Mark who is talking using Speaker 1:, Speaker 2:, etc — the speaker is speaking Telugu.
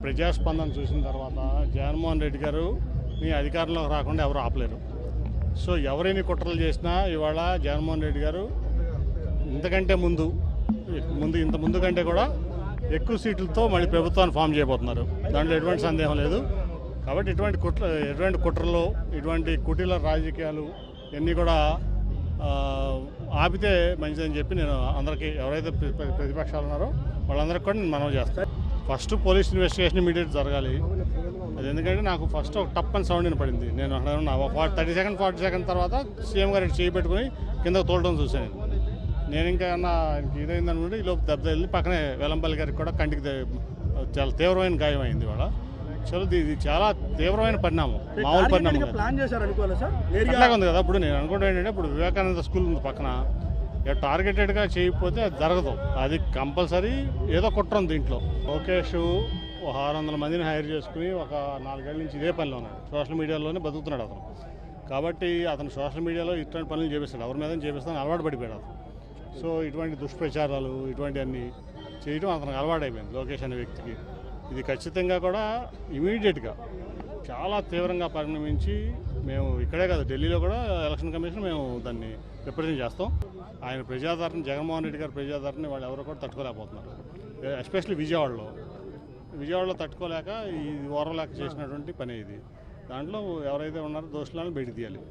Speaker 1: ప్రజాస్పందన చూసిన తర్వాత జగన్మోహన్ రెడ్డి గారు మీ అధికారంలోకి రాకుండా ఎవరు ఆపలేరు. సో ఎవరైనా కుట్రలు చేసినా ఇవాళ జగన్మోహన్ రెడ్డి గారు ఇంతకంటే ముందు ఇంత ముందు కంటే కూడా ఎక్కువ సీట్లతో మళ్ళీ ప్రభుత్వాన్ని ఫామ్ చేయబోతున్నారు. దాంట్లో ఎటువంటి సందేహం లేదు. కాబట్టి ఎటువంటి కుట్రలు, ఇటువంటి కుటీల రాజకీయాలు ఇవన్నీ కూడా ఆపితే మంచిదని చెప్పి నేను అందరికీ, ఎవరైతే ప్రతిపక్షాలు ఉన్నారో వాళ్ళందరికీ కూడా నేను మనవి చేస్తాను. ఫస్ట్ పోలీస్ ఇన్వెస్టిగేషన్ ఇమీడియట్ జరగాలి. అది ఎందుకంటే నాకు ఫస్ట్ ఒక టప్ అని సౌండ్ వినపడింది. నేను అక్కడ ఉన్న 40 సెకండ్ తర్వాత సీఎం గారు చేయి పెట్టుకుని కిందకు తోలడం చూశాను. నేను ఇంకా ఇదైందనుకుంటే ఈలోపు దెబ్బ వెళ్ళి పక్కనే వెల్లంపల్లి గారికి కూడా కంటికి చాలా తీవ్రమైన గాయం అయింది. ఇవాళ ఇది చాలా తీవ్రమైన పరిణామం, మామూలు పరిణామం అట్లాగే ఉంది కదా. ఇప్పుడు నేను అనుకుంటా ఏంటంటే, ఇప్పుడు వివేకానంద స్కూల్ ఉంది పక్కన, టార్గెటెడ్గా చేయకపోతే అది జరగదు. అది కంపల్సరీ ఏదో కుట్ర ఉంది దీంట్లో. లోకేష్ 600 మందిని హైర్ చేసుకుని ఒక 4 ఏళ్ళ నుంచి ఇదే పనిలో ఉన్నాడు. సోషల్ మీడియాలోనే బతుకుతున్నాడు అతను. కాబట్టి అతను సోషల్ మీడియాలో ఇటువంటి పనులు చేపిస్తాడు, ఎవరి మీద చేపిస్తాను అలవాటు పడిపోయాడు అతను. సో ఇటువంటి దుష్ప్రచారాలు ఇటువంటివన్నీ చేయడం అతనికి అలవాటైపోయింది లోకేష్ అనే వ్యక్తికి. ఇది ఖచ్చితంగా కూడా ఇమీడియట్గా చాలా తీవ్రంగా పరిణమించి మేము ఇక్కడే కాదు, ఢిల్లీలో కూడా ఎలక్షన్ కమిషన్ మేము దాన్ని రిప్రజెంట్ చేస్తాం. ఆయన ప్రజాదరణ, జగన్మోహన్ రెడ్డి గారి ప్రజాదరణ వాళ్ళు ఎవరు కూడా తట్టుకోలేకపోతున్నారు. ఎస్పెషల్లీ విజయవాడలో తట్టుకోలేక ఈ ఓర్వలేక చేసినటువంటి పని ఇది. దాంట్లో ఎవరైతే ఉన్నారో దోషులను బయట తీయాలి.